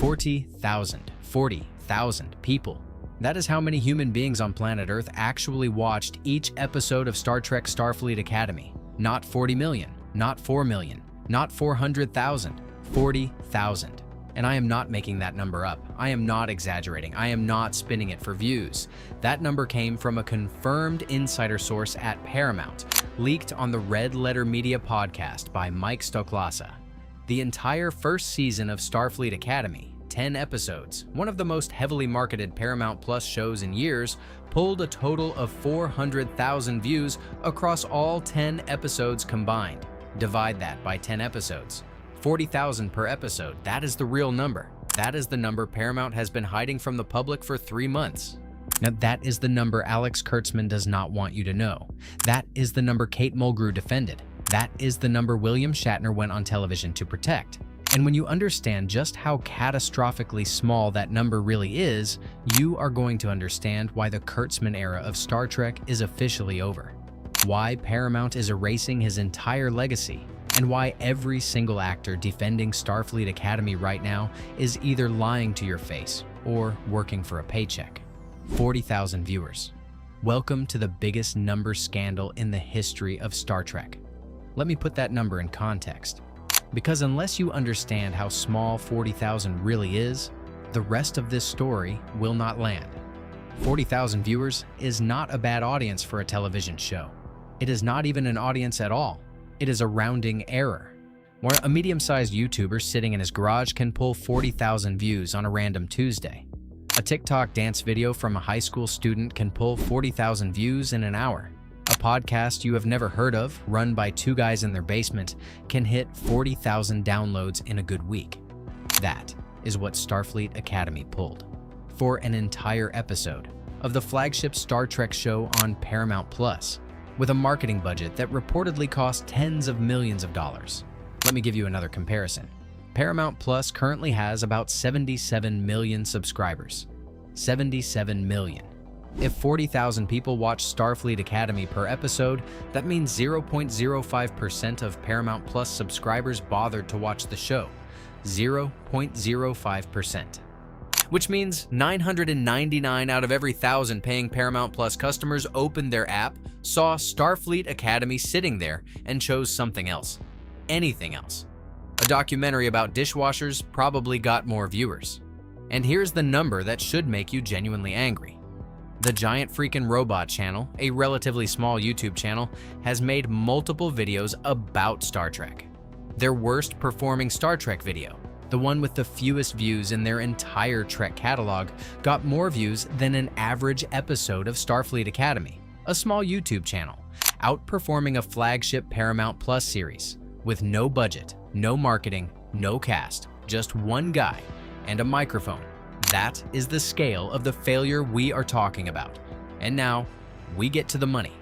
40,000. 40,000 people. That is how many human beings on planet Earth actually watched each episode of Star Trek Starfleet Academy. Not 40 million, not 4 million, not 400,000, 40,000. And I am not making that number up. I am not exaggerating. I am not spinning it for views. That number came from a confirmed insider source at Paramount, leaked on the Red Letter Media podcast by Mike Stoklasa. The entire first season of Starfleet Academy, 10 episodes, one of the most heavily marketed Paramount Plus shows in years, pulled a total of 400,000 views across all 10 episodes combined. Divide that by 10 episodes. 40,000 per episode. That is the real number. That is the number Paramount has been hiding from the public for 3 months. Now, that is the number Alex Kurtzman does not want you to know. That is the number Kate Mulgrew defended. That is the number William Shatner went on television to protect. And when you understand just how catastrophically small that number really is, you are going to understand why the Kurtzman era of Star Trek is officially over. Why Paramount is erasing his entire legacy, and why every single actor defending Starfleet Academy right now is either lying to your face or working for a paycheck. 40,000 viewers. Welcome to the biggest number scandal in the history of Star Trek. Let me put that number in context, because unless you understand how small 40,000 really is, the rest of this story will not land. 40,000 viewers is not a bad audience for a television show. It is not even an audience at all. It is a rounding error, where a medium-sized YouTuber sitting in his garage can pull 40,000 views on a random Tuesday. A TikTok dance video from a high school student can pull 40,000 views in an hour. A podcast you have never heard of, run by 2 guys in their basement, can hit 40,000 downloads in a good week. That is what Starfleet Academy pulled for an entire episode of the flagship Star Trek show on Paramount Plus, with a marketing budget that reportedly cost tens of millions of dollars. Let me give you another comparison. Paramount Plus currently has about 77 million subscribers. 77 million. If 40,000 people watch Starfleet Academy per episode, that means 0.05% of Paramount Plus subscribers bothered to watch the show. 0.05%. Which means 999 out of every 1,000 paying Paramount Plus customers opened their app, saw Starfleet Academy sitting there, and chose something else. Anything else. A documentary about dishwashers probably got more viewers. And here's the number that should make you genuinely angry. The Giant Freakin' Robot channel, a relatively small YouTube channel, has made multiple videos about Star Trek. Their worst performing Star Trek video, the one with the fewest views in their entire Trek catalog, got more views than an average episode of Starfleet Academy, a small YouTube channel, outperforming a flagship Paramount Plus series, with no budget, no marketing, no cast, just one guy and a microphone. That is the scale of the failure we are talking about. And now, we get to the money.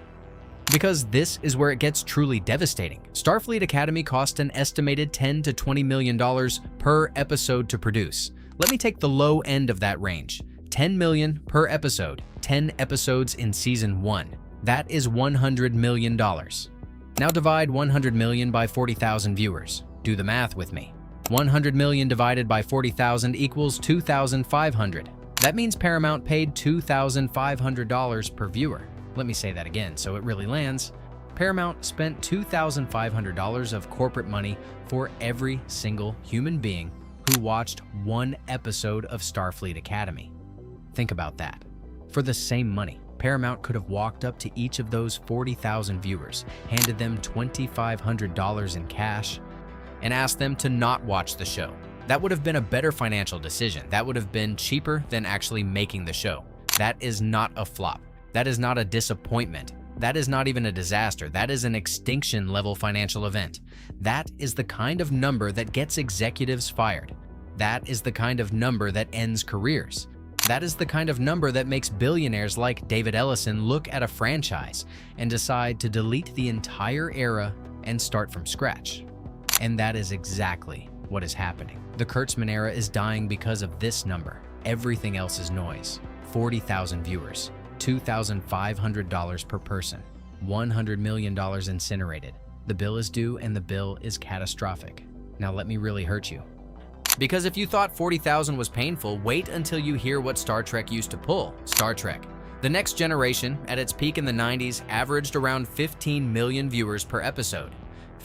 Because this is where it gets truly devastating. Starfleet Academy cost an estimated $10 to $20 million per episode to produce. Let me take the low end of that range. $10 million per episode, 10 episodes in season 1. That is $100 million. Now divide 100 million by 40,000 viewers. Do the math with me. 100 million divided by 40,000 equals 2,500. That means Paramount paid $2,500 per viewer. Let me say that again so it really lands. Paramount spent $2,500 of corporate money for every single human being who watched one episode of Starfleet Academy. Think about that. For the same money, Paramount could have walked up to each of those 40,000 viewers, handed them $2,500 in cash, and asked them to not watch the show. That would have been a better financial decision. That would have been cheaper than actually making the show. That is not a flop. That is not a disappointment. That is not even a disaster. That is an extinction-level financial event. That is the kind of number that gets executives fired. That is the kind of number that ends careers. That is the kind of number that makes billionaires like David Ellison look at a franchise and decide to delete the entire era and start from scratch. And that is exactly what is happening. The Kurtzman era is dying because of this number. Everything else is noise. 40,000 viewers, $2,500 per person, $100 million incinerated. The bill is due and the bill is catastrophic. Now let me really hurt you. Because if you thought 40,000 was painful, wait until you hear what Star Trek used to pull. Star Trek. The Next Generation, at its peak in the 90s, averaged around 15 million viewers per episode.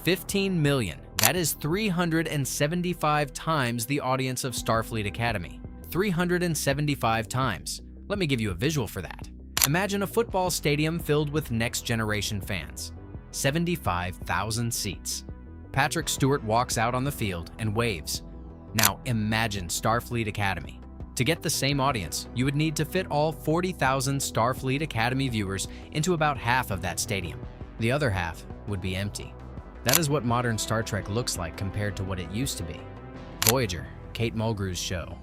15 million. That is 375 times the audience of Starfleet Academy. 375 times. Let me give you a visual for that. Imagine a football stadium filled with Next Generation fans. 75,000 seats. Patrick Stewart walks out on the field and waves. Now imagine Starfleet Academy. To get the same audience, you would need to fit all 40,000 Starfleet Academy viewers into about half of that stadium. The other half would be empty. That is what modern Star Trek looks like compared to what it used to be. Voyager, Kate Mulgrew's show.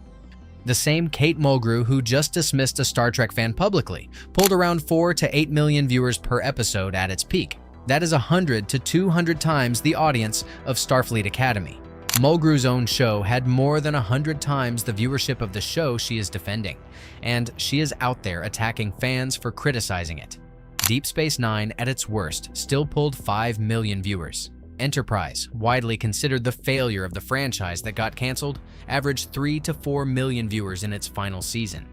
The same Kate Mulgrew who just dismissed a Star Trek fan publicly, pulled around 4 to 8 million viewers per episode at its peak. That is 100 to 200 times the audience of Starfleet Academy. Mulgrew's own show had more than 100 times the viewership of the show she is defending, and she is out there attacking fans for criticizing it. Deep Space Nine, at its worst, still pulled 5 million viewers. Enterprise, widely considered the failure of the franchise that got canceled, averaged 3 to 4 million viewers in its final season.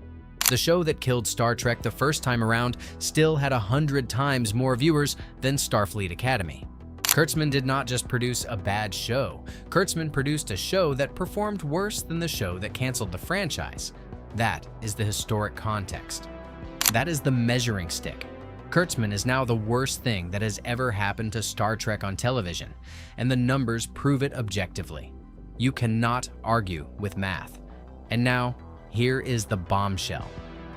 The show that killed Star Trek the first time around still had 100 times more viewers than Starfleet Academy. Kurtzman did not just produce a bad show. Kurtzman produced a show that performed worse than the show that canceled the franchise. That is the historic context. That is the measuring stick. Kurtzman is now the worst thing that has ever happened to Star Trek on television, and the numbers prove it objectively. You cannot argue with math. And now, here is the bombshell.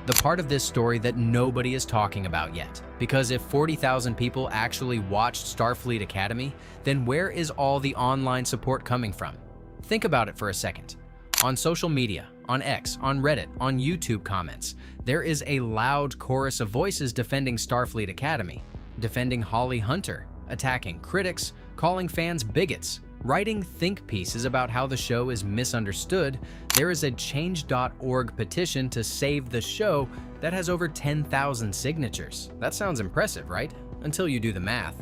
The part of this story that nobody is talking about yet. Because if 40,000 people actually watched Starfleet Academy, then where is all the online support coming from? Think about it for a second. On social media, on X, on Reddit, on YouTube comments, there is a loud chorus of voices defending Starfleet Academy, defending Holly Hunter, attacking critics, calling fans bigots, writing think pieces about how the show is misunderstood. There is a change.org petition to save the show that has over 10,000 signatures. That sounds impressive, right? Until you do the math.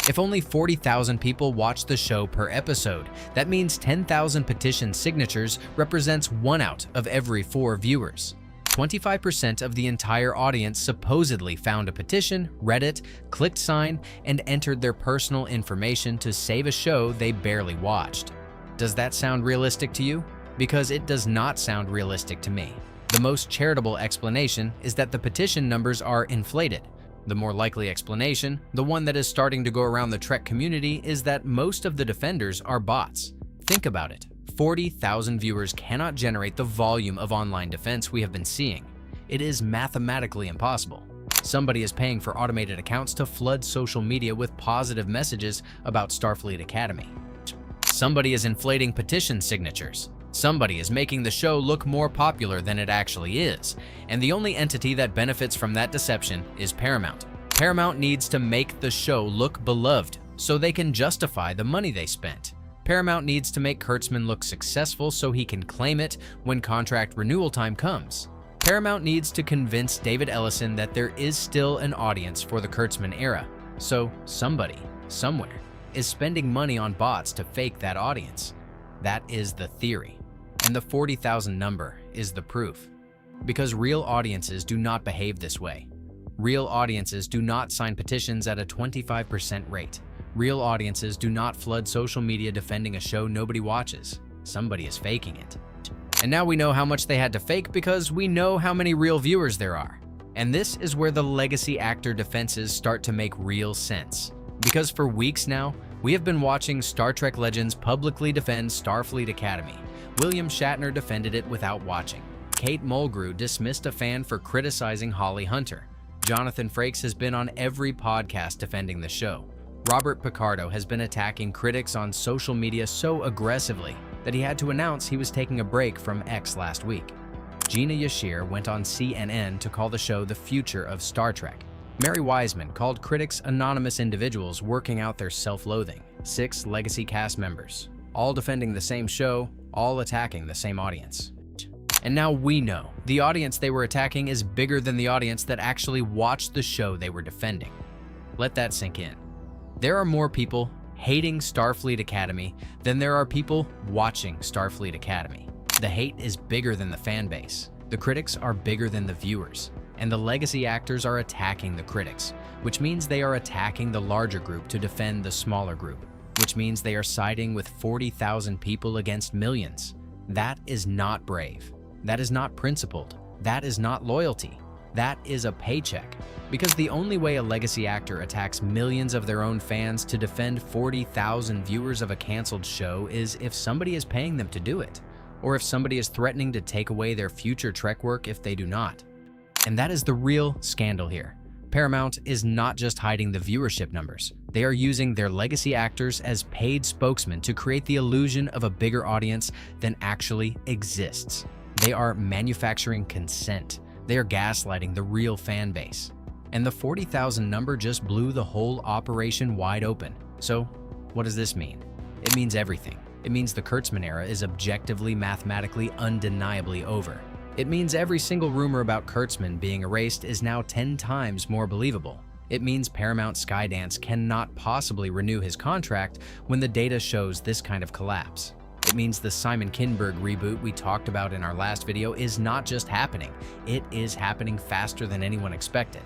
If only 40,000 people watch the show per episode, that means 10,000 petition signatures represents 1 out of every 4 viewers. 25% of the entire audience supposedly found a petition, read it, clicked sign, and entered their personal information to save a show they barely watched. Does that sound realistic to you? Because it does not sound realistic to me. The most charitable explanation is that the petition numbers are inflated. The more likely explanation, the one that is starting to go around the Trek community, is that most of the defenders are bots. Think about it. 40,000 viewers cannot generate the volume of online defense we have been seeing. It is mathematically impossible. Somebody is paying for automated accounts to flood social media with positive messages about Starfleet Academy. Somebody is inflating petition signatures. Somebody is making the show look more popular than it actually is, and the only entity that benefits from that deception is Paramount. Paramount needs to make the show look beloved so they can justify the money they spent. Paramount needs to make Kurtzman look successful so he can claim it when contract renewal time comes. Paramount needs to convince David Ellison that there is still an audience for the Kurtzman era, so somebody, somewhere, is spending money on bots to fake that audience. That is the theory. And the 40,000 number is the proof. Because real audiences do not behave this way. Real audiences do not sign petitions at a 25% rate. Real audiences do not flood social media defending a show nobody watches. Somebody is faking it. And now we know how much they had to fake because we know how many real viewers there are. And this is where the legacy actor defenses start to make real sense. Because for weeks now, we have been watching Star Trek legends publicly defend Starfleet Academy. William Shatner defended it without watching. Kate Mulgrew dismissed a fan for criticizing Holly Hunter. Jonathan Frakes has been on every podcast defending the show. Robert Picardo has been attacking critics on social media so aggressively that he had to announce he was taking a break from X last week. Gina Yashir went on CNN to call the show the future of Star Trek. Mary Wiseman called critics anonymous individuals working out their self-loathing. 6 legacy cast members, all defending the same show, all attacking the same audience. And now we know the audience they were attacking is bigger than the audience that actually watched the show they were defending. Let that sink in. There are more people hating Starfleet Academy than there are people watching Starfleet Academy. The hate is bigger than the fan base. The critics are bigger than the viewers. And the legacy actors are attacking the critics, which means they are attacking the larger group to defend the smaller group, which means they are siding with 40,000 people against millions. That is not brave. That is not principled. That is not loyalty. That is a paycheck. Because the only way a legacy actor attacks millions of their own fans to defend 40,000 viewers of a canceled show is if somebody is paying them to do it, or if somebody is threatening to take away their future Trek work if they do not. And that is the real scandal here. Paramount is not just hiding the viewership numbers. They are using their legacy actors as paid spokesmen to create the illusion of a bigger audience than actually exists. They are manufacturing consent. They are gaslighting the real fan base. And the 40,000 number just blew the whole operation wide open. So, what does this mean? It means everything. It means the Kurtzman era is objectively, mathematically, undeniably over. It means every single rumor about Kurtzman being erased is now 10 times more believable. It means Paramount Skydance cannot possibly renew his contract when the data shows this kind of collapse. It means the Simon Kinberg reboot we talked about in our last video is not just happening, it is happening faster than anyone expected.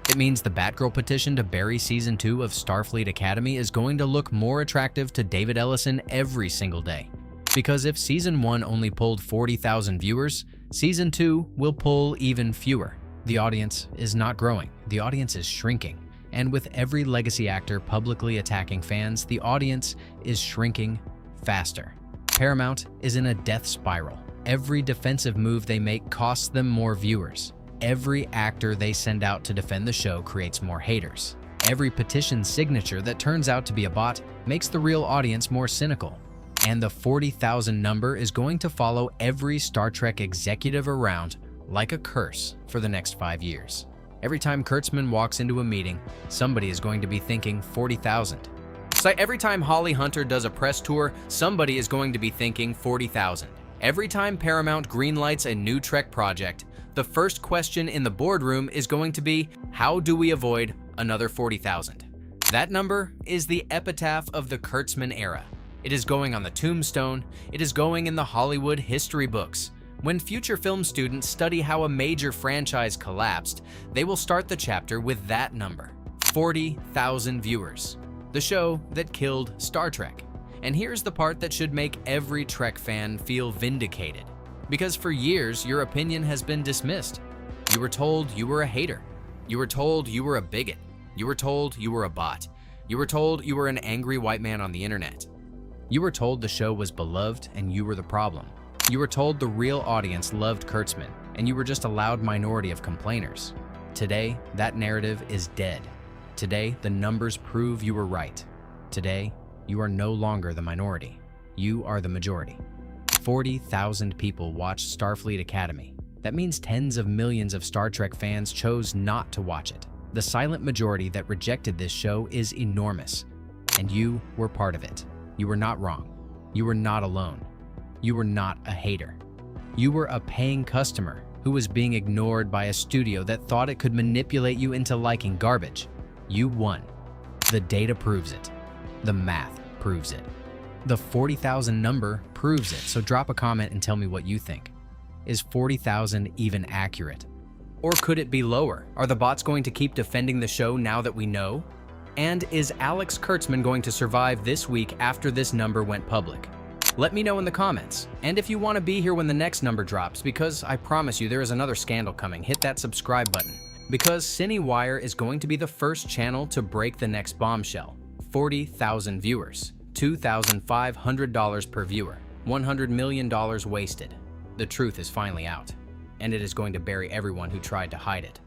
It means the Batgirl petition to bury Season 2 of Starfleet Academy is going to look more attractive to David Ellison every single day. Because if Season 1 only pulled 40,000 viewers, Season 2 will pull even fewer. The audience is not growing, the audience is shrinking. And with every legacy actor publicly attacking fans, the audience is shrinking faster. Paramount is in a death spiral. Every defensive move they make costs them more viewers. Every actor they send out to defend the show creates more haters. Every petition signature that turns out to be a bot makes the real audience more cynical. And the 40,000 number is going to follow every Star Trek executive around like a curse for the next 5 years. Every time Kurtzman walks into a meeting, somebody is going to be thinking 40,000. So every time Holly Hunter does a press tour, somebody is going to be thinking 40,000. Every time Paramount greenlights a new Trek project, the first question in the boardroom is going to be, how do we avoid another 40,000? That number is the epitaph of the Kurtzman era. It is going on the tombstone. It is going in the Hollywood history books. When future film students study how a major franchise collapsed, they will start the chapter with that number, 40,000 viewers. The show that killed Star Trek. And here's the part that should make every Trek fan feel vindicated. Because for years, your opinion has been dismissed. You were told you were a hater. You were told you were a bigot. You were told you were a bot. You were told you were an angry white man on the internet. You were told the show was beloved and you were the problem. You were told the real audience loved Kurtzman and you were just a loud minority of complainers. Today, that narrative is dead. Today, the numbers prove you were right. Today, you are no longer the minority. You are the majority. 40,000 people watched Starfleet Academy. That means tens of millions of Star Trek fans chose not to watch it. The silent majority that rejected this show is enormous. And you were part of it. You were not wrong. You were not alone. You were not a hater. You were a paying customer who was being ignored by a studio that thought it could manipulate you into liking garbage. You won. The data proves it. The math proves it. The 40,000 number proves it, so drop a comment and tell me what you think. Is 40,000 even accurate? Or could it be lower? Are the bots going to keep defending the show now that we know? And is Alex Kurtzman going to survive this week after this number went public? Let me know in the comments. And if you want to be here when the next number drops, because I promise you there is another scandal coming, hit that subscribe button. Because CineWire is going to be the first channel to break the next bombshell. 40,000 viewers, $2,500 per viewer, $100 million wasted. The truth is finally out, and it is going to bury everyone who tried to hide it.